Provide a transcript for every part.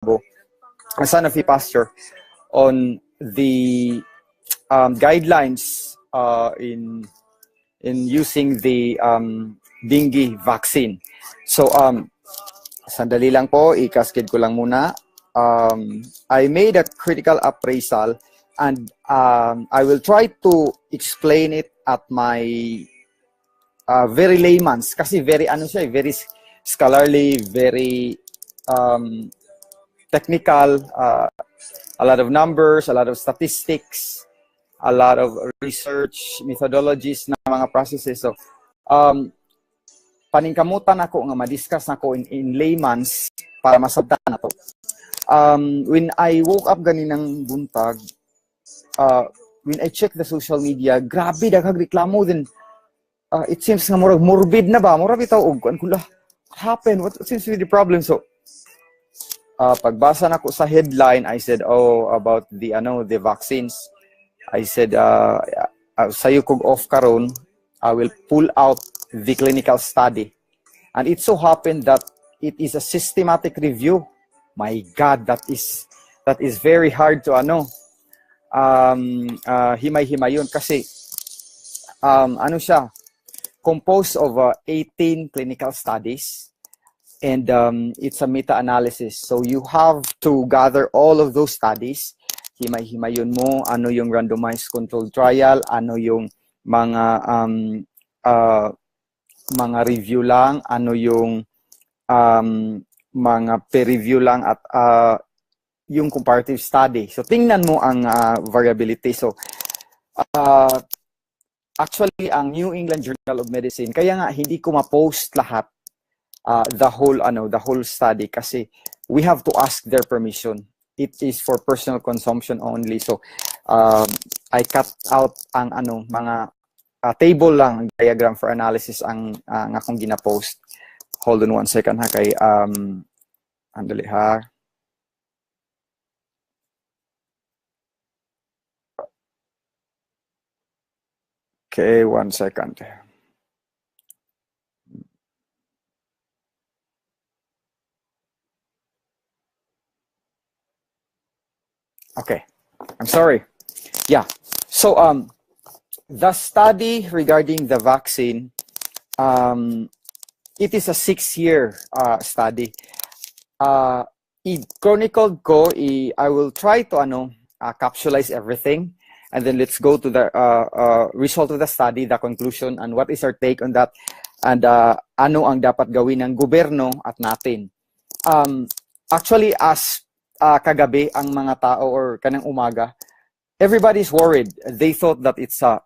Sanofi pasture on the guidelines in using the dengue vaccine. So sandali lang po, i-cascade ko lang muna. I made a critical appraisal and I will try to explain it at my very layman's, kasi very very scholarly, very technical, a lot of numbers, a lot of statistics, a lot of research methodologies na mga processes. So paningkamutan ako nga ma-discuss nako in layman's para masabtan nato. When I woke up ganinang buntag, when I check the social media, grabe daghang reklamo din. It seems nga murag morbid na ba? Murag bitaw og kun kula. What happened? What seems to be the problem? So pagbasa nako sa headline, I said, about the vaccines. I said, sayo kog off karon, I will pull out the clinical study. And it so happened that it is a systematic review. My God, that is very hard to himay-himayon kasi siya, composed of 18 clinical studies. And it's a meta-analysis. So you have to gather all of those studies. Himay-himayon mo, ano yung randomized controlled trial, ano yung mga review lang, ano yung mga peer review lang, at yung comparative study. So tingnan mo ang variability. So actually, ang New England Journal of Medicine, kaya nga hindi ko ma-post lahat the whole study kasi we have to ask their permission. It is for personal consumption only. So I cut out ang mga table lang, diagram for analysis ang akong gina-post. Hold on 1 second ha kay andali ha. Okay, 1 second. Okay, I'm sorry. Yeah, so the study regarding the vaccine, it is a 6-year study. I-chronicled ko, I will try to capsulize everything, and then let's go to the result of the study, the conclusion, and what is our take on that, and ano ang dapat gawin ng gobyerno at natin. Actually, as kagabi ang mga tao or kanang umaga, everybody's worried. They thought that it's a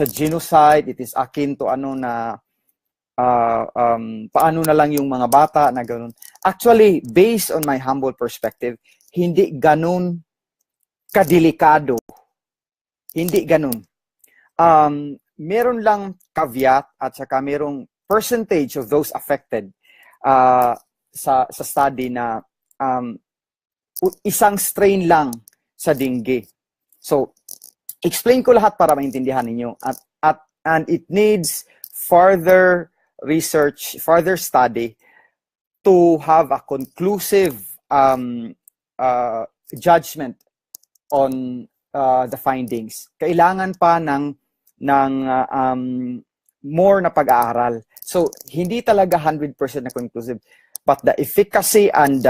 genocide. It is akin to paano na lang yung mga bata na ganun. Actually, based on my humble perspective, hindi ganun kadelikado. Hindi ganun. Meron lang caveat at saka merong percentage of those affected sa study na isang strain lang sa dengue. So, explain ko lahat para maintindihan ninyo. And it needs further research, further study to have a conclusive judgment on the findings. Kailangan pa ng more na pag-aaral. So, hindi talaga 100% na conclusive. But the efficacy and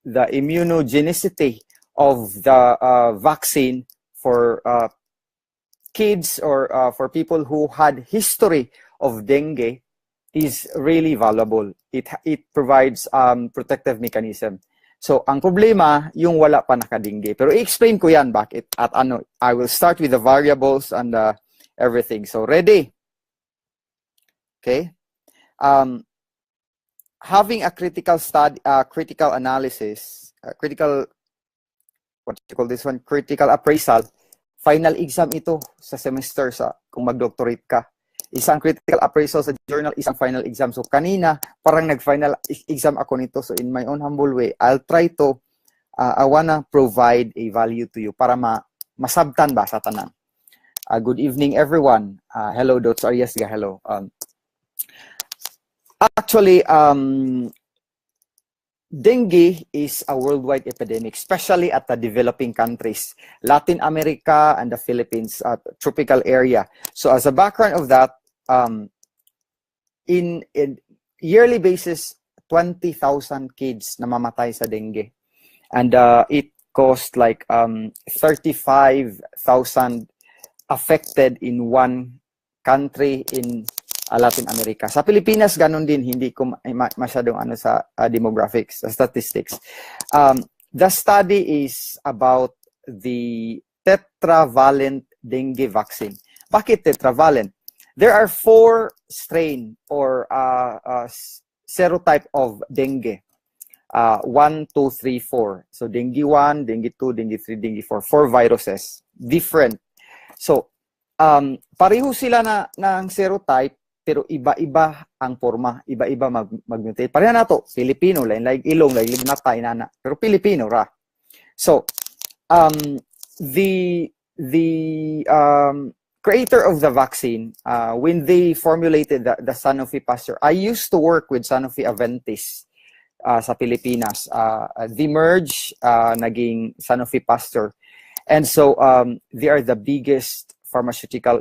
the immunogenicity of the vaccine for kids or for people who had history of dengue is really valuable. It provides protective mechanism. So, ang problema, yung wala pa nakadengue. Pero i-explain ko yan bakit. At I will start with the variables and everything. So, ready? Okay. Having a critical study, critical analysis, what you call this one? Critical appraisal. Final exam ito sa semester kung mag-doctorate ka. Isang critical appraisal sa journal, isang final exam. So kanina, parang nag-final exam ako nito. So in my own humble way, I'll try to, I wanna provide a value to you para masabtan ba sa tanang. Good evening, everyone. Hello, Dots Arias. Hello. Actually, dengue is a worldwide epidemic, especially at the developing countries, Latin America and the Philippines, tropical area. So as a background of that, in yearly basis, 20,000 kids namamatay sa dengue. And it caused like 35,000 affected in one country in Latin America. Sa Pilipinas, ganun din, hindi ko masyadong ano sa demographics, statistics. The study is about the tetravalent dengue vaccine. Bakit tetravalent? There are 4 strain or serotype of dengue. 1, 2, 3, 4. So dengue 1, dengue 2, dengue 3, dengue 4. 4 viruses. Different. So, pareho sila ng serotype, pero iba-iba ang forma, iba-iba mag-mutate. Pareha na to, Filipino, like ilong, like lignata, inana, pero Filipino ra. So, the creator of the vaccine, when they formulated the Sanofi Pasteur, I used to work with Sanofi Aventis sa Pilipinas. The merge, naging Sanofi Pasteur. And so, they are the biggest pharmaceutical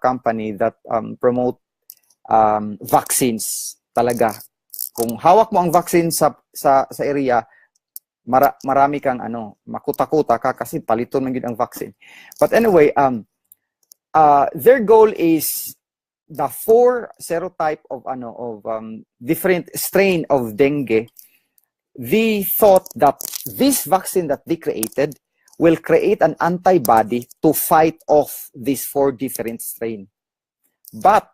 company that promote vaccines talaga. Kung hawak mo ang vaccine sa area, marami kang makuta-kuta ka kasi paliton man gid ang vaccine. But anyway, their goal is the 4 serotype of different strain of dengue. They thought that this vaccine that they created will create an antibody to fight off these 4 different strain. But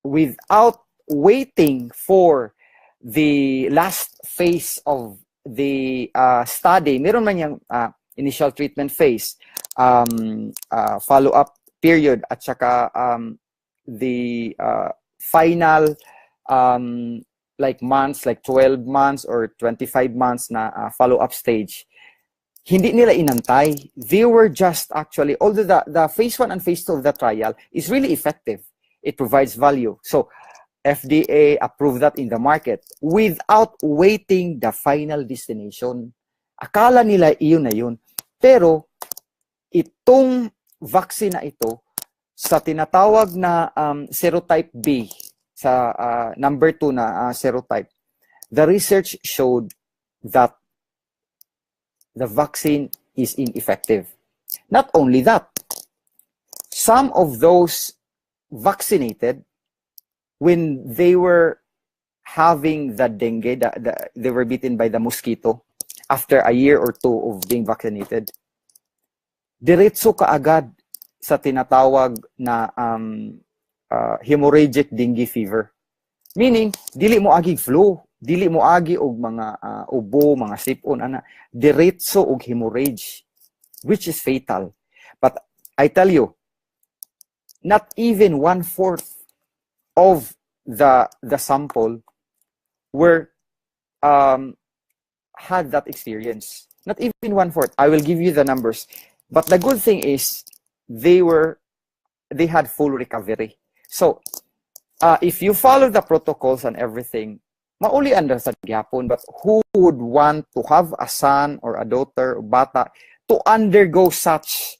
without waiting for the last phase of the study, meron man yung initial treatment phase, follow-up period, at saka the final like months, like 12 months or 25 months na follow-up stage. Hindi nila inantay. They were just actually, although the phase 1 and phase 2 of the trial is really effective. It provides value. So, FDA approved that in the market without waiting the final destination. Akala nila iyon na yun. Pero, itong vaccine na ito, sa tinatawag na serotype B, sa number 2 na serotype, the research showed that the vaccine is ineffective. Not only that, some of those vaccinated, when they were having the dengue, they were bitten by the mosquito after a year or 2 of being vaccinated, diretso kaagad sa tinatawag na hemorrhagic dengue fever. Meaning, dili mo agi flu, dili mo agi og mga ubo, mga sipon, diretso og hemorrhage, which is fatal. But I tell you, not even 1/4 of the sample were had that experience. Not even 1/4. I will give you the numbers. But the good thing is they had full recovery. So if you follow the protocols and everything, mauli under sa gyapon, but who would want to have a son or a daughter or bata to undergo such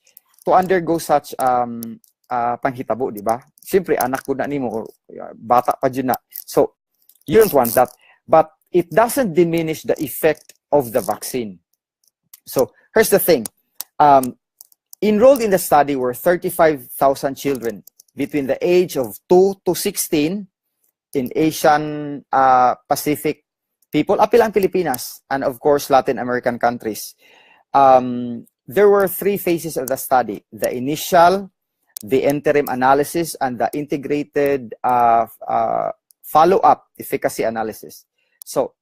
panghitabo, di ba? Siyempre, anak ko na nimo, bata pa dyan na. So, you don't want that. But it doesn't diminish the effect of the vaccine. So, here's the thing. Enrolled in the study were 35,000 children between the age of 2 to 16 in Asian Pacific people, apil ang Pilipinas, and of course, Latin American countries. There were 3 phases of the study: the initial, the interim analysis, and the integrated follow-up efficacy analysis. So,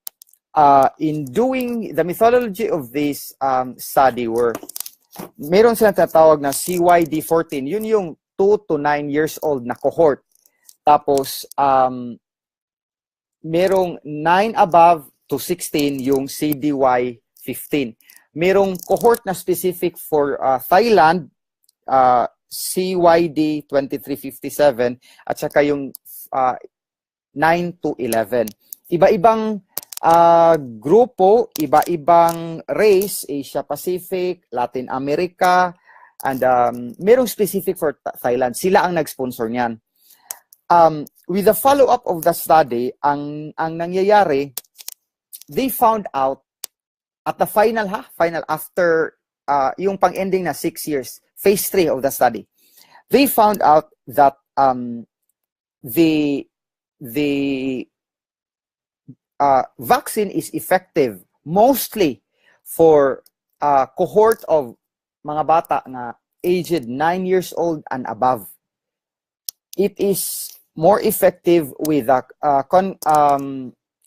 in doing the methodology of this study, meron silang tatawag na CYD14. Yun yung 2 to 9 years old na cohort. Tapos, merong 9 above to 16 yung CDY15. Merong cohort na specific for Thailand, CYD 2357, at saka yung 9 to 11. Iba-ibang grupo, iba-ibang race, Asia Pacific, Latin America, and merong specific for Thailand. Sila ang nag-sponsor niyan. With the follow-up of the study, ang nangyayari, they found out at the final after yung pang-ending na 6 years, phase 3 of the study, they found out that the vaccine is effective mostly for cohort of mga bata na aged 9 years old and above. It is more effective with a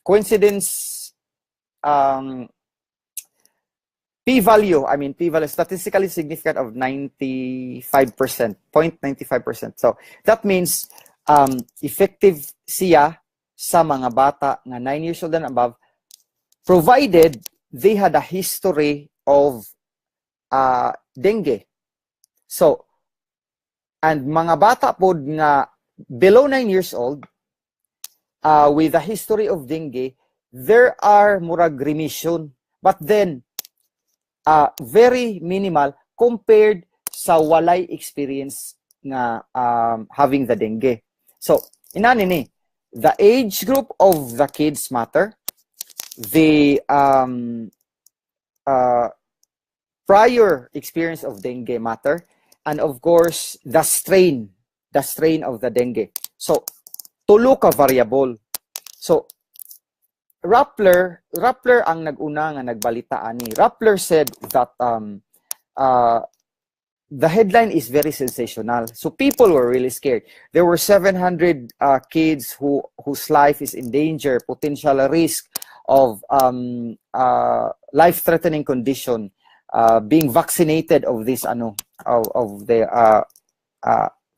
coincidence p-value, statistically significant of 95%, 0.95%. So that means effective siya sa mga bata na 9 years old and above, provided they had a history of dengue. So, and mga bata po nga below 9 years old, with a history of dengue, there are murag remission, but then very minimal compared sa walay experience nga having the dengue. So, inani ni, the age group of the kids matter, the prior experience of dengue matter, and of course, the strain of the dengue. So, tulo ka variable. So, Rappler ang nag-una nga nagbalita ani. Rappler said that the headline is very sensational. So people were really scared. There were 700 kids whose life is in danger, potential risk of life-threatening condition, being vaccinated of this of the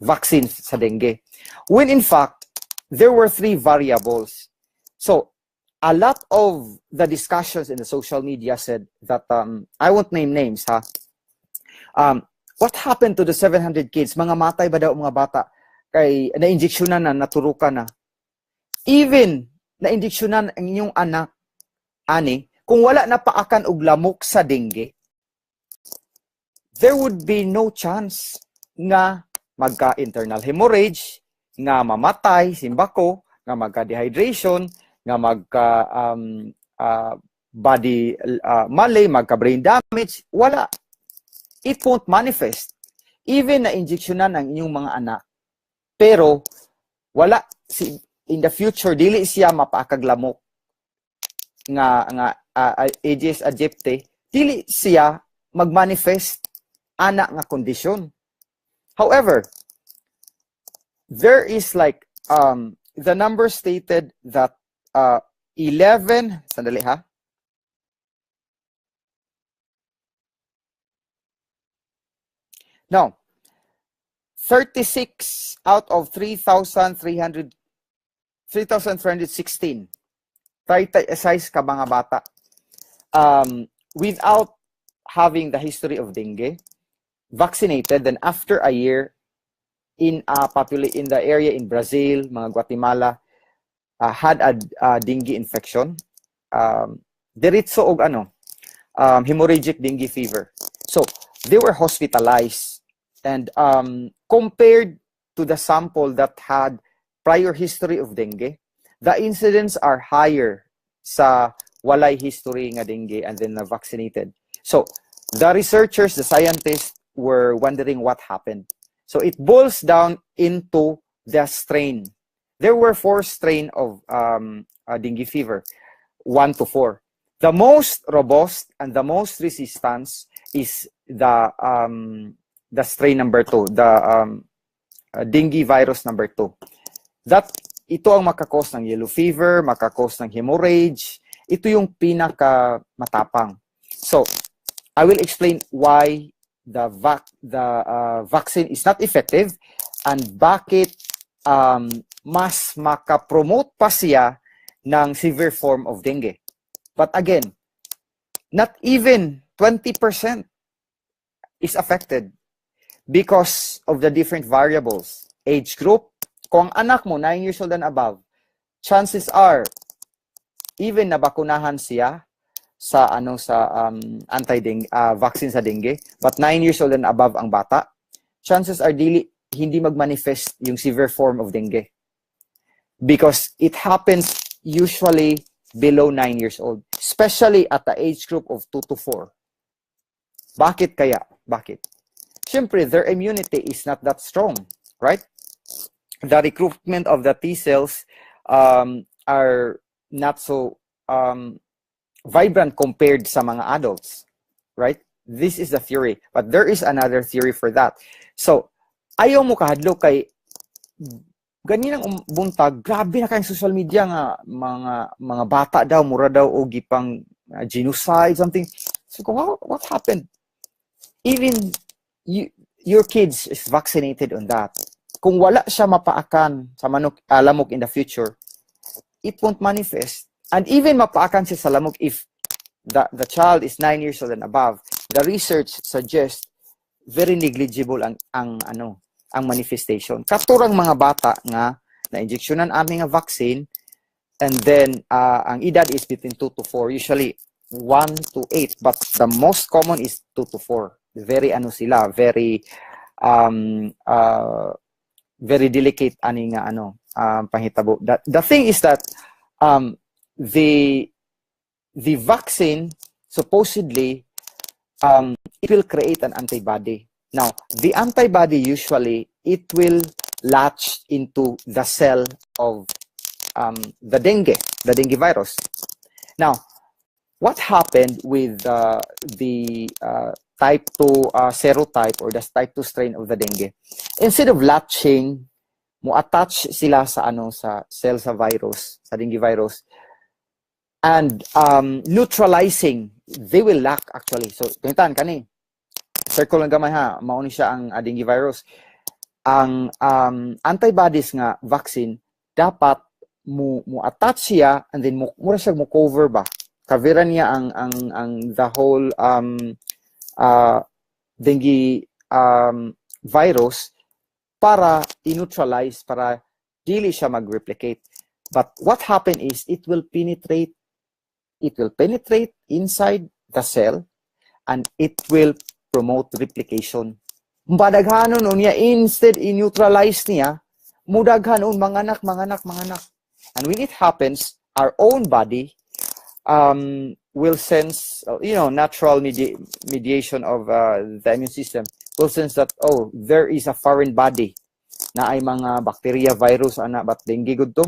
vaccines sa dengue. When in fact there were 3 variables. So a lot of the discussions in the social media said that I won't name names what happened to the 700 kids? Mga matay ba daw mga bata? Kay na-injeksyonan na, naturukan na. Even na-injeksyonan ang inyong anak, ani, kung wala na paakan og lamok sa dengue, there would be no chance nga magka-internal hemorrhage, nga mamatay, simbako, nga magka-dehydration, nga magka body malay, magka-brain damage, wala. It won't manifest. Even na injeksyonan ang inyong mga anak, pero wala in the future dili siya mapakaglamok nga Aedes aegypti, dili siya magmanifest anak nga kondisyon. However, there is like the number stated that 11, sandali ha. No, 36 out of 3,316 size ka mga bata without having the history of dengue, vaccinated, then after a year in the area in Brazil, mga Guatemala, had a dengue infection, diretso og hemorrhagic dengue fever. So they were hospitalized. And compared to the sample that had prior history of dengue, the incidents are higher sa walay history nga dengue and then vaccinated. So the researchers, the scientists were wondering what happened. So it boils down into the strain. There were 4 strains of dengue fever, 1 to 4. The most robust and the most resistance is the strain number 2, the dengue virus number 2. Ito ang makakos ng yellow fever, makakos ng hemorrhage. Ito yung pinaka matapang. So, I will explain why the vaccine is not effective and bakit mas makapromote pa siya ng severe form of dengue. But again, not even 20% is affected because of the different variables. Age group, kung ang anak mo 9 years old and above, chances are even nabakunahan siya sa anti-dengue vaccine sa dengue, but 9 years old and above ang bata, chances are hindi magmanifest yung severe form of dengue because it happens usually below 9 years old, especially at the age group of 2 to 4. Bakit kaya? Bakit? Siyempre, their immunity is not that strong, right? The recruitment of the T cells are not so vibrant compared sa mga adults, right? This is the theory. But there is another theory for that. So, ayaw mo kahadlo kay ganinang buntag, grabe na kayong social media nga, mga bata daw, mura daw, o gipang genocide, something. So, what happened? Even your kids is vaccinated on that. Kung wala siya mapaakan sa lamok in the future, it won't manifest. And even mapaakan siya sa lamok if the child is 9 years old and above, the research suggests very negligible ang manifestation. Katurang mga bata nga na-injeksyonan aming nga vaccine, and then ang edad is between 2 to 4, usually 1 to 8, but the most common is 2 to 4. Very very delicate ani nga panghitabo. The thing is that the vaccine supposedly it will create an antibody. Now, the antibody usually it will latch into the cell of the dengue virus. Now, what happened with the type 2 serotype or the type 2 strain of the dengue? Instead of latching, mo attach sila sa cell sa virus, sa dengue virus, and neutralizing, they will lack actually. So, ganyan kani. Circle lang gamay ha, mauni siya ang dengue virus. Ang antibodies nga vaccine dapat mo attach siya, and then mura siya mo cover ba. Kavera niya ang the whole dengue virus para i-neutralize, para dili siya mag-replicate. But what happened is it will penetrate inside the cell, and it will promote replication. Badaghanon niya, instead i-neutralize niya, mudaghanon manganak. And when it happens, our own body will sense, natural mediation of the immune system will sense that, oh, there is a foreign body na ay mga bacteria, virus, but dengue good to.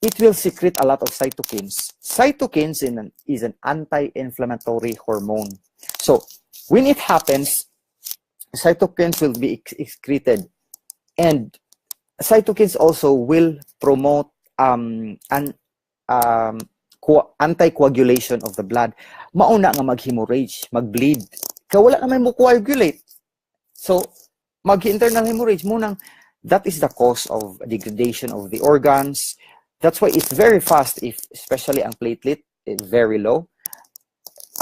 It will secrete a lot of cytokines. Cytokines is an anti-inflammatory hormone. So, when it happens, cytokines will be excreted. And cytokines also will promote anticoagulation of the blood. Mauna nga mag-hemorrhage, mag-bleed. Kaya wala naman mo coagulate. So, mag-internal hemorrhage munang, that is the cause of degradation of the organs. That's why it's very fast, especially ang platelet is very low.